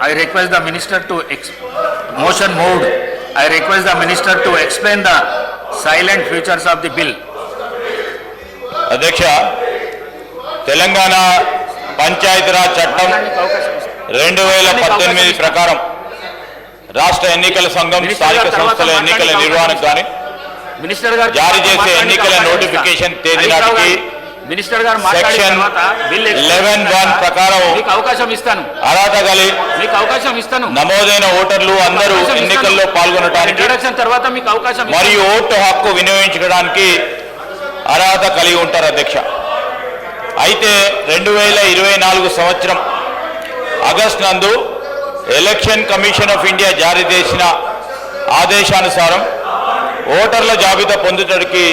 I request the minister to motion moved. I request the minister to explain the silent features of the bill. అధ్యక్ష, తెలంగాణ పంచాయతీరాజ్ చట్టం 2018 ప్రకారం రాష్ట్ర ఎన్నికల సంఘం స్థానిక సంస్థల ఎన్నికల నిర్వహణకు గాని జారీ చేసే ఎన్నికల నోటిఫికేషన్ తేదీ నాటికి మినిస్టర్ గారు సెక్షన్ 11(1) ప్రకారం అర్హత గల నమోదైన ఓటర్లు అందరూ ఎన్నికల్లో పాల్గొనడానికి మరియు ఓటు హక్కు వినియోగించడానికి అర్హత కలిగి ఉంటారు అధ్యక్ష. అయితే 2024 సంవత్సరం ఆగస్టు నందు ఎలక్షన్ కమిషన్ ఆఫ్ ఇండియా జారీ చేసిన ఆదేశానుసారం ఓటర్ల జాబితా పొందుటకు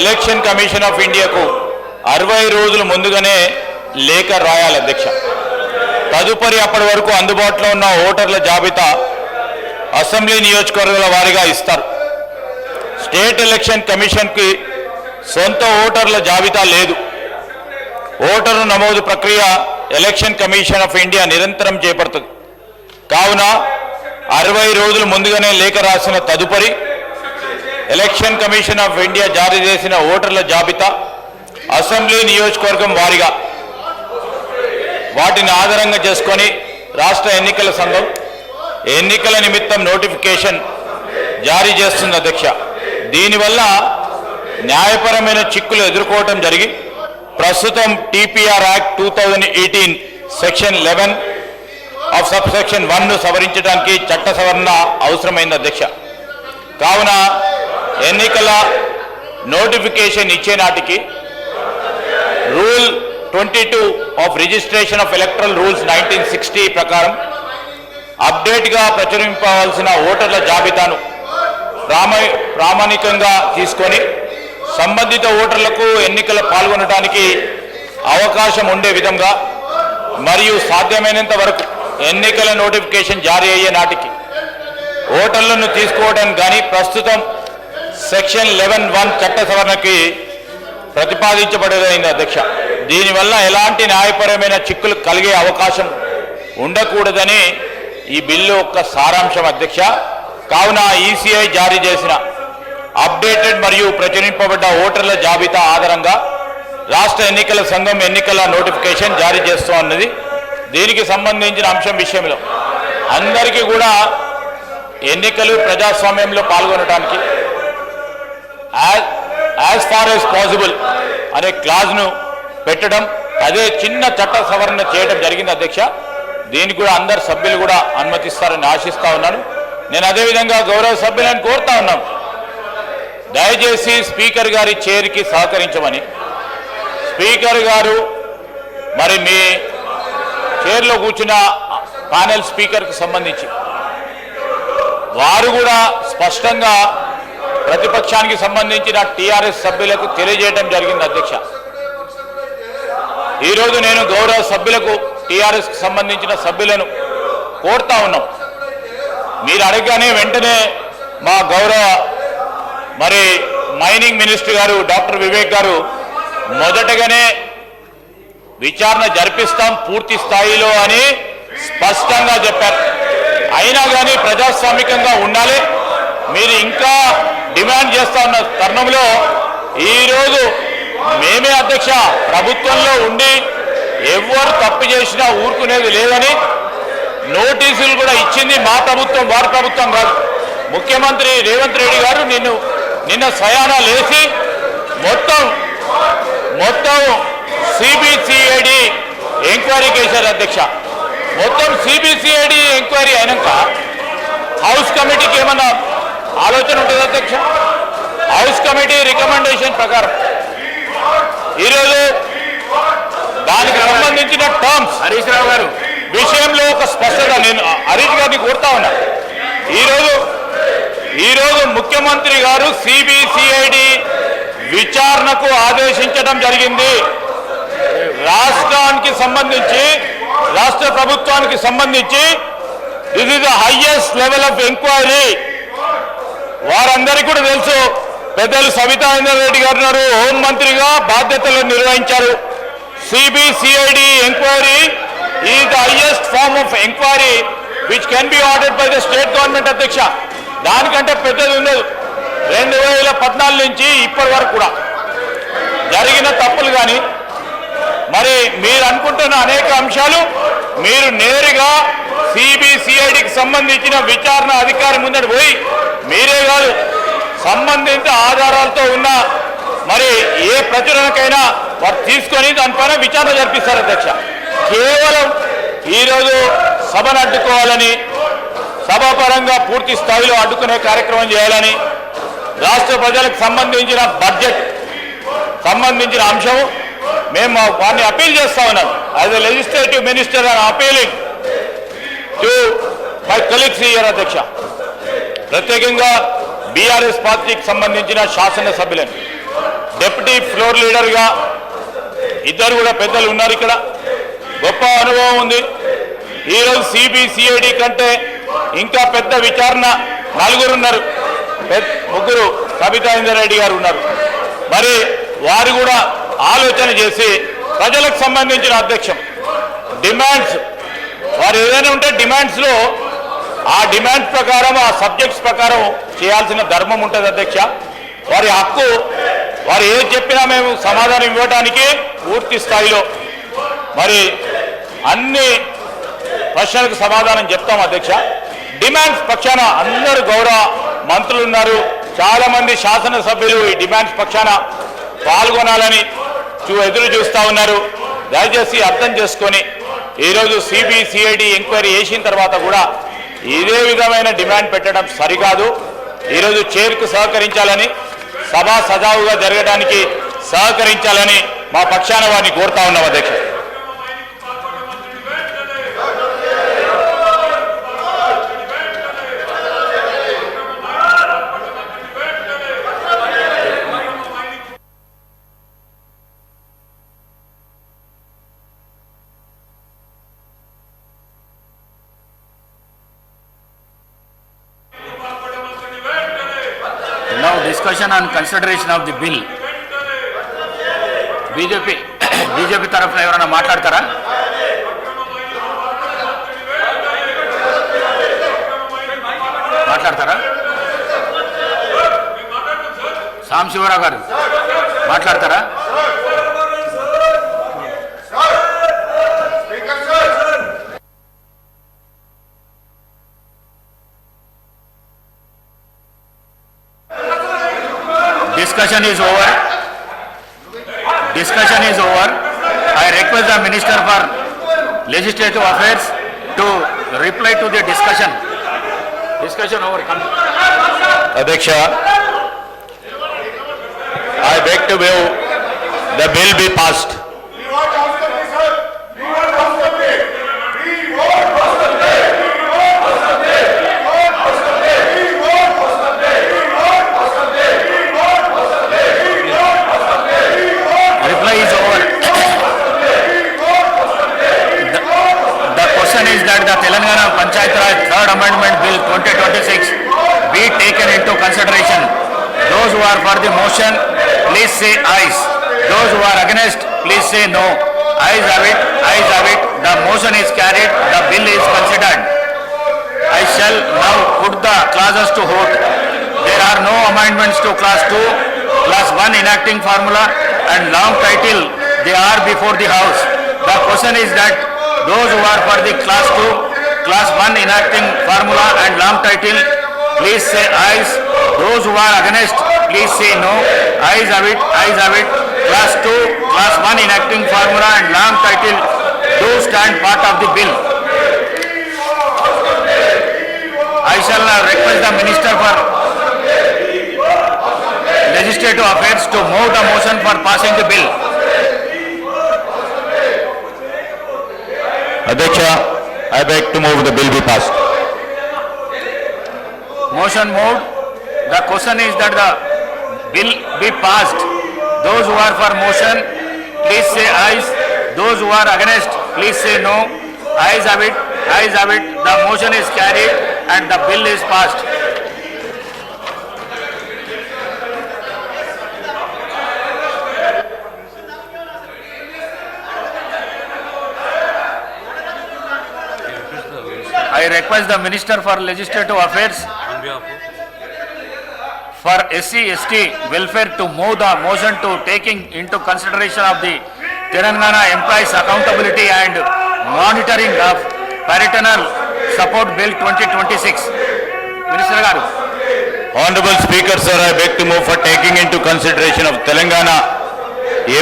ఎలక్షన్ కమిషన్ ఆఫ్ ఇండియాకు 60 రోజులు ముందుగానే లేఖ రాయాలి అధ్యక్ష. తదుపరి అప్పటి వరకు అందుబాటులో ఉన్న ఓటర్ల జాబితా అసెంబ్లీ నియోజకవర్గాల వారీగా ఇస్తారు. స్టేట్ ఎలక్షన్ కమిషన్కి సొంత ఓటర్ల జాబితా లేదు. ఓటరు నమోదు ప్రక్రియ ఎలక్షన్ కమిషన్ ఆఫ్ ఇండియా నిరంతరం చేపడుతుంది. కావున 60 రోజులు ముందుగానే లేఖ రాసిన తదుపరి ఎలక్షన్ కమిషన్ ఆఫ్ ఇండియా జారీ చేసిన ఓటర్ల జాబితా అసెంబ్లీ నియోజకవర్గం వారీగా వాటిని ఆధారంగా చేసుకొని రాష్ట్ర ఎన్నికల సంఘం ఎన్నికల నిమిత్తం నోటిఫికేషన్ జారీ చేస్తుంది అధ్యక్ష. దీనివల్ల న్యాయపరమైన చిక్కులు ఎదుర్కోవటం జరిగి ప్రస్తుతం TPR act 2018 section 11 of sub section 1ను సవరించడానికి చట్ట సవరణ అవసరమైంది అధ్యక్ష. కావున ఎన్నికల నోటిఫికేషన్ ఇచ్చే నాటికి rule 22 of registration of electoral rules 1960 ప్రకారం అప్డేట్గా ప్రచురింపవలసిన ఓటర్ల జాబితాను ప్రామాణికంగా తీసుకొని సంబంధిత ఓటర్లకు ఎన్నికల పాల్గొనడానికి అవకాశం ఉండే విధంగా మరియు సాధ్యమైనంత వరకు ఎన్నికల నోటిఫికేషన్ జారీ అయ్యే నాటికి ఓటర్లను తీసుకోవడానికి కానీ ప్రస్తుతం సెక్షన్ 11(1) చట్ట సవరణకి ప్రతిపాదించబడేదైంది అధ్యక్ష. దీనివల్ల ఎలాంటి న్యాయపరమైన చిక్కులు కలిగే అవకాశం ఉండకూడదని ఈ బిల్లు యొక్క సారాంశం అధ్యక్ష. కావున ఈసీఐ జారీ చేసిన అప్డేటెడ్ మరియు ప్రచురింపబడ్డ ఓటర్ల జాబితా ఆధారంగా రాష్ట్ర ఎన్నికల సంఘం ఎన్నికల నోటిఫికేషన్ జారీ చేస్తూ ఉన్నది. దీనికి సంబంధించిన అంశం విషయంలో అందరికీ కూడా ఎన్నికలు ప్రజాస్వామ్యంలో పాల్గొనడానికి యాజ్ ఫార్ యాజ్ పాసిబుల్ అనే క్లాజ్ను పెట్టడం, అదే చిన్న చట్ట సవరణ చేయడం జరిగింది అధ్యక్ష. దీనికి కూడా అందరు సభ్యులు కూడా అనుమతిస్తారని ఆశిస్తా ఉన్నాను. నేను అదేవిధంగా గౌరవ సభ్యులను కోరుతా ఉన్నాను, దయచేసి స్పీకర్ గారి చైర్కి సహకరించమని. స్పీకర్ గారు మరి మీ చైర్లో కూర్చున్న ప్యానెల్ స్పీకర్కి సంబంధించి వారు కూడా స్పష్టంగా ప్రతిపక్షానికి సంబంధించిన టీఆర్ఎస్ సభ్యులకు తెలియజేయడం జరిగింది అధ్యక్ష. ఈరోజు నేను గౌరవ సభ్యులకు టీఆర్ఎస్కి సంబంధించిన సభ్యులను కోరుతా ఉన్నాం, మీరు అడగగానే వెంటనే మా గౌరవ మరి మైనింగ్ మినిస్టర్ గారు డాక్టర్ వివేక్ గారు మొదటగానే విచారణ జరిపిస్తాం పూర్తి స్థాయిలో అని స్పష్టంగా చెప్పారు. అయినా కానీ ప్రజాస్వామికంగా ఉండాలి. మీరు ఇంకా డిమాండ్ చేస్తా ఉన్న తరుణంలో ఈరోజు మేమే అధ్యక్ష ప్రభుత్వంలో ఉండి ఎవరు తప్పు చేసినా ఊరుకునేది లేదని నోటీసులు కూడా ఇచ్చింది మా ప్రభుత్వం, వారి ప్రభుత్వం కాదు. ముఖ్యమంత్రి రేవంత్ రెడ్డి గారు నిన్న స్వయానా లేచి మొత్తం సిబిసిఐడి ఎంక్వైరీకి వేశారు అధ్యక్ష. మొత్తం సిబిసిఐడి ఎంక్వైరీ అయినాక హౌస్ కమిటీకి ఏమన్నా ఆలోచన ఉంటుంది అధ్యక్ష? హౌస్ కమిటీ రికమెండేషన్ ప్రకారం ఈరోజు దానికి సంబంధించిన టర్మ్స్ హరీష్ రావు గారు విషయంలో ఒక స్పష్టత నేను హరీష్ గారిని కోరుతా ఉన్నా. ఈరోజు ముఖ్యమంత్రి గారు సిబిసిఐడి విచారణకు ఆదేశించడం జరిగింది. రాష్ట్రానికి సంబంధించి రాష్ట్ర ప్రభుత్వానికి సంబంధించి this is the highest level of enquiry. వారందరికీ కూడా తెలుసు, పెద్దలు సబితా ఇంద్రారెడ్డి గారు హోంమంత్రిగా బాధ్యతలు నిర్వహించారు. CBCID enquiry is the highest form of inquiry which can be ordered by the state government అధ్యక్ష. దానికంటే పెద్దది ఉండదు. 2014 నుంచి ఇప్పటి వరకు కూడా జరిగిన తప్పులు కానీ మరి మీరు అనుకుంటున్న అనేక అంశాలు మీరు నేరుగా సిబిసిఐడికి సంబంధించిన విచారణ అధికారి ముందట పోయి మీరే కాదు సంబంధిత ఆధారాలతో ఉన్న మరి ఏ ప్రచురణకైనా వారు తీసుకొని దానిపైన విచారణ జరిపిస్తారు అధ్యక్ష. కేవలం ఈరోజు సభను అడ్డుకోవాలని సభాపరంగా పూర్తి స్థాయిలో అడ్డుకునే కార్యక్రమం చేయాలని రాష్ట్ర ప్రజలకు సంబంధించిన బడ్జెట్ సంబంధించిన అంశం మేము వారిని అపీల్ చేస్తా ఉన్నాం. As a legislative minister and appealing to my colleagues here అధ్యక్ష. ప్రత్యేకంగా బీఆర్ఎస్ పార్టీకి సంబంధించిన శాసనసభ్యులను డిప్యూటీ ఫ్లోర్ లీడర్గా ఇద్దరు కూడా పెద్దలు ఉన్నారు. ఇక్కడ గొప్ప అనుభవం ఉంది. ఈరోజు సిబిసిఐడి కంటే ఇంకా పెద్ద విచారణ నలుగురు ఉన్నారు. ముగ్గురు సబితా ఇంద్రారెడ్డి గారు ఉన్నారు. మరి వారు కూడా ఆలోచన చేసి ప్రజలకు సంబంధించిన అధ్యక్షం డిమాండ్స్ వారు ఏదైనా ఉంటే డిమాండ్స్లో ఆ డిమాండ్స్ ప్రకారం ఆ సబ్జెక్ట్స్ ప్రకారం చేయాల్సిన ధర్మం ఉంటుంది అధ్యక్ష. వారి హక్కు. వారు ఏది చెప్పినా మేము సమాధానం ఇవ్వడానికి పూర్తి స్థాయిలో మరి అన్ని ప్రశ్నలకు సమాధానం చెప్తాం అధ్యక్ష. డిమాండ్స్ పక్షాన అందరూ గౌరవ మంత్రులు ఉన్నారు. చాలామంది శాసనసభ్యులు ఈ డిమాండ్స్ పక్షాన పాల్గొనాలని ఎదురు చూస్తూ ఉన్నారు. దయచేసి అర్థం చేసుకొని ఈరోజు సిబిసిఐడి ఎంక్వైరీ చేసిన తర్వాత కూడా ఇదే విధమైన డిమాండ్ పెట్టడం సరికాదు. ఈరోజు చైర్కు సహకరించాలని సభ సజావుగా జరగడానికి సహకరించాలని మా పక్షాన వారిని కోరుతా ఉన్నాం అధ్యక్ష. Now discussion on consideration of the bill. BJP తరఫున ఎవరైనా మాట్లాడతారా? సాంబశివరావు గారు మాట్లాడతారా? Discussion is over. I request the Minister for Legislative Affairs to reply to the discussion. Discussion over. Adhyaksha, I beg to move the bill be passed. Reply is over. The question is that the Telangana Panchayat Raj Third Amendment Bill 2026 be taken into consideration. Those who are for the motion, please say ayes. Those who are against, please say no. Ayes have it. The motion is carried. The bill is considered. I shall now put the clauses to vote. There are no amendments to class 2, class 1 enacting formula and long title. They are before the House. The question is that those who are for the class 2, class 1 enacting formula and long title, please say ayes. Those who are against, please say no. Ayes have it. Class 2, class 1 enacting formula and long title do stand part of the bill. I shall request the Minister for Legislative Affairs to move the motion for passing the bill. Adhyaksha, I beg to move the bill be passed. Motion moved. The question is that the bill be passed. Those who are for motion, please say ayes. Those who are against, please say no. Ayes have it. The motion is carried and the bill is passed. I request the Minister for Legislative Affairs for SC/ST welfare to move the motion to taking into consideration of the Telangana Employees Accountability and Monitoring of Parental Support Bill 2026. Minister garu. Honorable Speaker, sir, I beg to move for taking into consideration of Telangana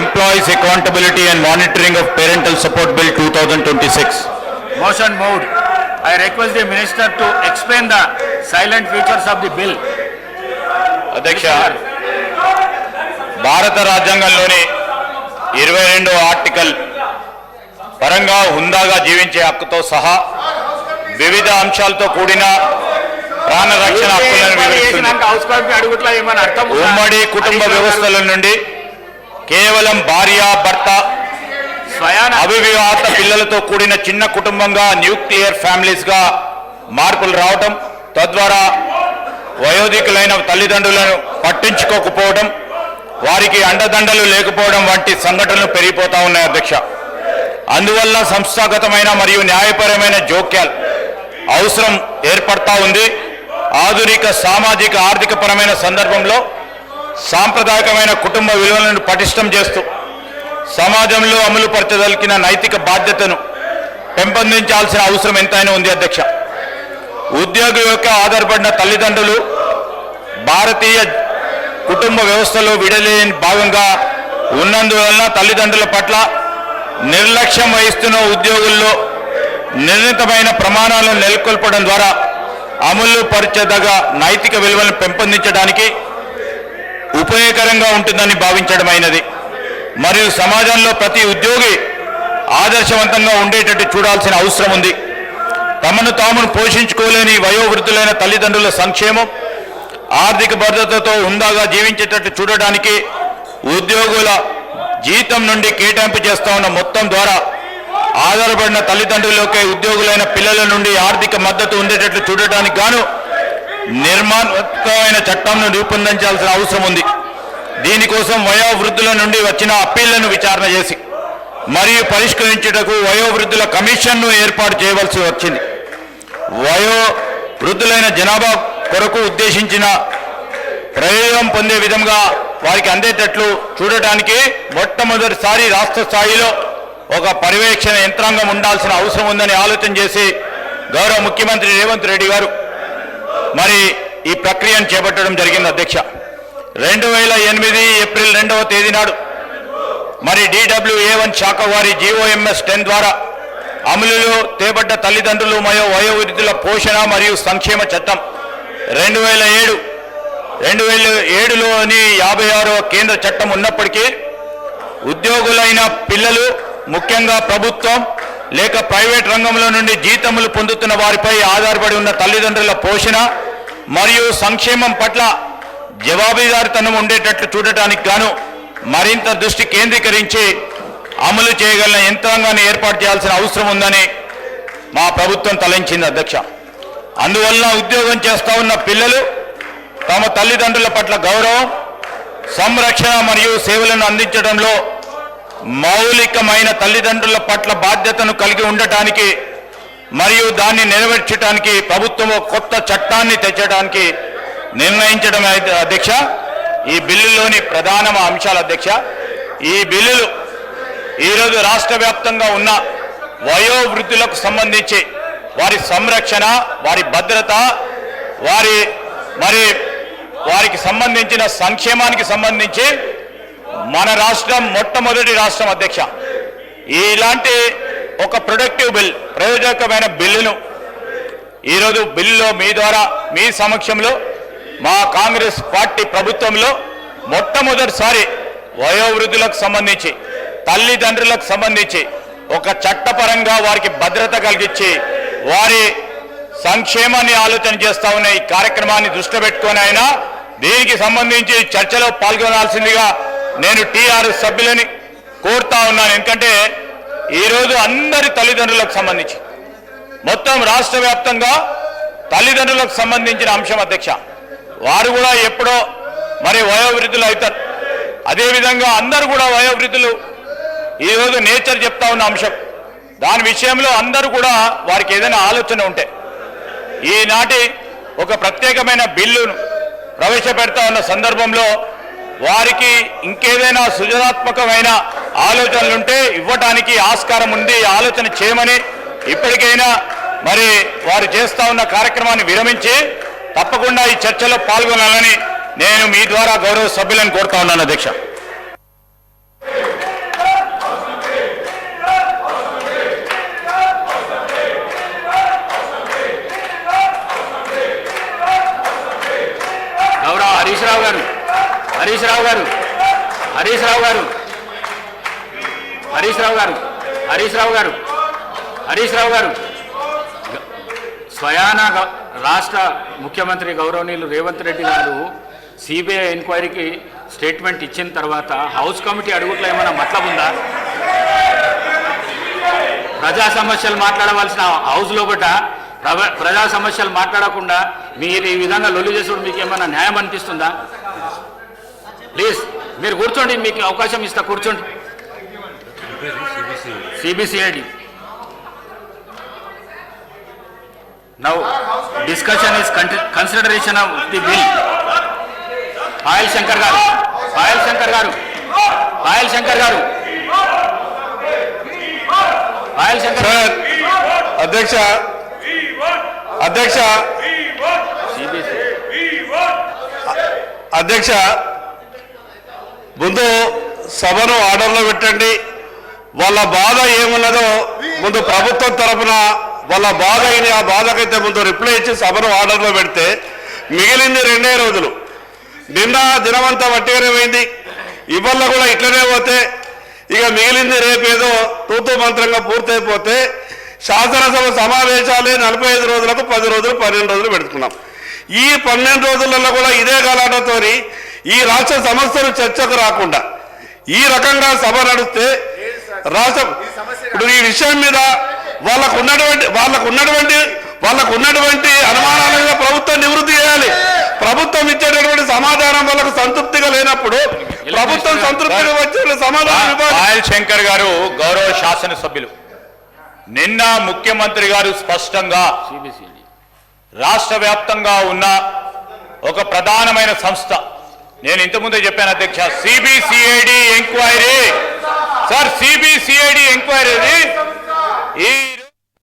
Employees Accountability and Monitoring of Parental Support Bill 2026. Motion moved. I request the Minister to explain the silent features of the bill. అధ్యక్ష, భారత రాజ్యాంగంలోని 22వ article పరంగా హుందాగా జీవించే హక్కుతో సహా వివిధ అంశాలతో కూడిన ప్రాణ రక్షణ హక్కులను వివరిస్తుంది. ఉమ్మడి కుటుంబ వ్యవస్థల నుండి కేవలం భార్య భర్త అవివాహిత పిల్లలతో కూడిన చిన్న కుటుంబంగా న్యూక్లియర్ ఫ్యామిలీస్ గా మార్పులు రావటం, తద్వారా వయోధికులైన తల్లిదండ్రులను పట్టించుకోకపోవడం, వారికి అండదండలు లేకపోవడం వంటి సంఘటనలు పెరిగిపోతా ఉన్నాయి అధ్యక్ష. అందువల్ల సంస్థాగతమైన మరియు న్యాయపరమైన జోక్యాలు అవసరం ఏర్పడతా ఉంది. ఆధునిక సామాజిక ఆర్థిక పరమైన సందర్భంలో సాంప్రదాయకమైన కుటుంబ విలువలను పటిష్టం చేస్తూ సమాజంలో అమలు పరచదలికిన నైతిక బాధ్యతను పెంపొందించాల్సిన అవసరం ఎంతైనా ఉంది అధ్యక్ష. ఉద్యోగి యొక్క ఆధారపడిన తల్లిదండ్రులు భారతీయ కుటుంబ వ్యవస్థలో విడలేని భాగంగా ఉన్నందువలన తల్లిదండ్రుల పట్ల నిర్లక్ష్యం వహిస్తున్న ఉద్యోగుల్లో నిర్ణీతమైన ప్రమాణాలను నెలకొల్పడం ద్వారా అమలు పరచదగ నైతిక విలువలను పెంపొందించడానికి ఉపయోగకరంగా ఉంటుందని భావించడమైనది. మరియు సమాజంలో ప్రతి ఉద్యోగి ఆదర్శవంతంగా ఉండేటట్టు చూడాల్సిన అవసరం ఉంది. తమను తామును పోషించుకోలేని వయోవృద్ధులైన తల్లిదండ్రుల సంక్షేమం, ఆర్థిక భద్రతతో హుందాగా జీవించేటట్టు చూడడానికి ఉద్యోగుల జీతం నుండి కేటాయింపు చేస్తా ఉన్న మొత్తం ద్వారా ఆధారపడిన తల్లిదండ్రులకే ఉద్యోగులైన పిల్లల నుండి ఆర్థిక మద్దతు ఉండేటట్లు చూడటానికి గాను నిర్మాణాత్మకమైన చట్టంను రూపొందించాల్సిన అవసరం ఉంది. దీనికోసం వయోవృద్ధుల నుండి వచ్చిన అప్పీళ్లను విచారణ చేసి మరియు పరిష్కరించుటకు వయోవృద్ధుల కమిషన్ను ఏర్పాటు చేయవలసి వచ్చింది. వయోవృద్ధులైన జనాభా కొరకు ఉద్దేశించిన ప్రయోజనం పొందే విధంగా వారికి అందేటట్లు చూడటానికి మొట్టమొదటిసారి రాష్ట్ర స్థాయిలో ఒక పర్యవేక్షణ యంత్రాంగం ఉండాల్సిన అవసరం ఉందని ఆలోచన చేసి గౌరవ ముఖ్యమంత్రి రేవంత్ రెడ్డి గారు మరి ఈ ప్రక్రియను చేపట్టడం జరిగింది అధ్యక్ష. 2008 ఏప్రిల్ 2వ తేదీ నాడు మరి DWA1 శాఖ వారి GOMS 10 ద్వారా అమలులో తేబడ్డ తల్లిదండ్రులు మరియు వయోవృద్ధుల పోషణ మరియు సంక్షేమ చట్టం 2007లోని 56వ కేంద్ర చట్టం ఉన్నప్పటికీ ఉద్యోగులైన పిల్లలు, ముఖ్యంగా ప్రభుత్వం లేక ప్రైవేట్ రంగంలో నుండి జీతములు పొందుతున్న వారిపై ఆధారపడి ఉన్న తల్లిదండ్రుల పోషణ మరియు సంక్షేమం పట్ల జవాబుదారీతనం ఉండేటట్లు చూడటానికి గాను మరింత దృష్టి కేంద్రీకరించి అమలు చేయగల యంత్రాంగాన్ని ఏర్పాటు చేయాల్సిన అవసరం ఉందని మా ప్రభుత్వం తలంచింది అధ్యక్ష. అందువల్ల ఉద్యోగం చేస్తా ఉన్న పిల్లలు తమ తల్లిదండ్రుల పట్ల గౌరవం, సంరక్షణ మరియు సేవలను అందించడంలో మౌలికమైన తల్లిదండ్రుల పట్ల బాధ్యతను కలిగి ఉండటానికి మరియు దాన్ని నెరవేర్చడానికి ప్రభుత్వం కొత్త చట్టాన్ని తెచ్చడానికి నిర్ణయించడం అధ్యక్ష ఈ బిల్లులోని ప్రధాన అంశాలు అధ్యక్ష. ఈ బిల్లులు ఈరోజు రాష్ట్ర వ్యాప్తంగా ఉన్న వయోవృద్ధులకు సంబంధించి వారి సంరక్షణ, వారి భద్రత, వారికి సంబంధించిన సంక్షేమానికి సంబంధించి మన రాష్ట్రం మొట్టమొదటి రాష్ట్రం అధ్యక్ష. ఇలాంటి ఒక ప్రొడక్టివ్ బిల్, ప్రయోజనకరమైన బిల్లును ఈరోజు బిల్లులో మీ ద్వారా మీ సమక్షంలో మా కాంగ్రెస్ పార్టీ ప్రభుత్వంలో మొట్టమొదటిసారి వయోవృద్ధులకు సంబంధించి, తల్లిదండ్రులకు సంబంధించి ఒక చట్టపరంగా వారికి భద్రత కలిగించి వారి సంక్షేమాన్ని ఆలోచన చేస్తా ఉన్న ఈ కార్యక్రమాన్ని దృష్టిలో పెట్టుకొని అయినా దీనికి సంబంధించి చర్చలో పాల్గొనాల్సిందిగా నేను టీఆర్ఎస్ సభ్యులని కోరుతా ఉన్నాను. ఎందుకంటే ఈరోజు అందరి తల్లిదండ్రులకు సంబంధించి మొత్తం రాష్ట్ర వ్యాప్తంగా తల్లిదండ్రులకు సంబంధించిన అంశం అధ్యక్ష. వారు కూడా ఎప్పుడో మరి వయోవృద్ధులు అవుతారు. అదేవిధంగా అందరూ కూడా వయోవృద్ధులు ఈరోజు నేచర్ చెప్తా ఉన్న అంశం. దాని విషయంలో అందరూ కూడా వారికి ఏదైనా ఆలోచన ఉంటే ఈనాటి ఒక ప్రత్యేకమైన బిల్లును ప్రవేశపెడతా ఉన్న సందర్భంలో వారికి ఇంకేదైనా సృజనాత్మకమైన ఆలోచనలుంటే ఇవ్వటానికి ఆస్కారం ఉంది, ఆలోచన చేయమని ఇప్పటికైనా మరి వారు చేస్తా ఉన్న కార్యక్రమాన్ని విరమించి తప్పకుండా ఈ చర్చలో పాల్గొనాలని నేను మీ ద్వారా గౌరవ సభ్యులను కోరుతా ఉన్నాను అధ్యక్ష. గౌరవ హరీష్ రావు గారు, హరీష్ రావు గారు, హరీష్ రావు గారు, హరీష్ రావు గారు, హరీష్ రావు గారు, హరీష్ రావు గారు, స్వయాన రాష్ట్ర ముఖ్యమంత్రి గౌరవనీయులు రేవంత్ రెడ్డి గారు సిబిఐ ఎంక్వైరీకి స్టేట్మెంట్ ఇచ్చిన తర్వాత హౌస్ కమిటీ అడుగుట్లో ఏమైనా మతలబ్ ఉందా? ప్రజా సమస్యలు మాట్లాడవలసిన హౌస్ లోపట ప్రజా సమస్యలు మాట్లాడకుండా మీరు ఈ విధంగా లొల్లి చేసుడు మీకు ఏమైనా న్యాయం అనిపిస్తుందా? ప్లీజ్ మీరు కూర్చోండి, మీకు అవకాశం ఇస్తా, కూర్చోండి. CBCID now discussion is consideration of the bill. Payal Shankar గారు, పాయల్ శంకర్ గారు, పాయల్ శంకర్ గారు, పాయల్ శంకర్ సార్ అధ్యక్ష అధ్యక్ష అధ్యక్ష ముందు సభను ఆర్డర్లో పెట్టండి. వాళ్ళ బాధ ఏమున్నదో ముందు ప్రభుత్వం తరఫున వాళ్ళ బాధ అయిన ఆ బాధకైతే ముందు రిప్లై ఇచ్చి సభను ఆర్డర్లో పెడితే మిగిలింది 2 రోజులు. నిన్న దినమంతా వట్టిగానే పోయింది, ఇవాళ కూడా ఇట్లనే పోతే ఇక మిగిలింది రేపేదో తూతూ మంత్రంగా పూర్తయిపోతే శాసనసభ సమావేశాలే 45 రోజులకు 10 రోజులు 12 రోజులు పెడుతున్నాం. ఈ 12 రోజులలో కూడా ఇదే గలాటతో ఈ రాష్ట్ర సమస్యలు చర్చకు రాకుండా ఈ రకంగా సభ నడిస్తే రాష్ట్ర ఇప్పుడు ఈ విషయం మీద వాళ్ళకు ఉన్నటువంటి అనుమానాల మీద ప్రభుత్వం నివృత్తి చేయాలి. ప్రభుత్వం ఇచ్చేటటువంటి సమాధానం వాళ్ళకు సంతృప్తిగా లేనప్పుడు ప్రభుత్వం సంతృప్తిగా వచ్చే సమాధానం ఇవ్వాలి. పాయల్ శంకర్ గారు గౌరవ శాసనసభ్యులు, నిన్న ముఖ్యమంత్రి గారు స్పష్టంగా రాష్ట్ర వ్యాప్తంగా ఉన్న ఒక ప్రధానమైన సంస్థ, నేను ఇంతకుముందే చెప్పాను అధ్యక్ష, CBCID enquiry. Sir CBCID enquiry ఈ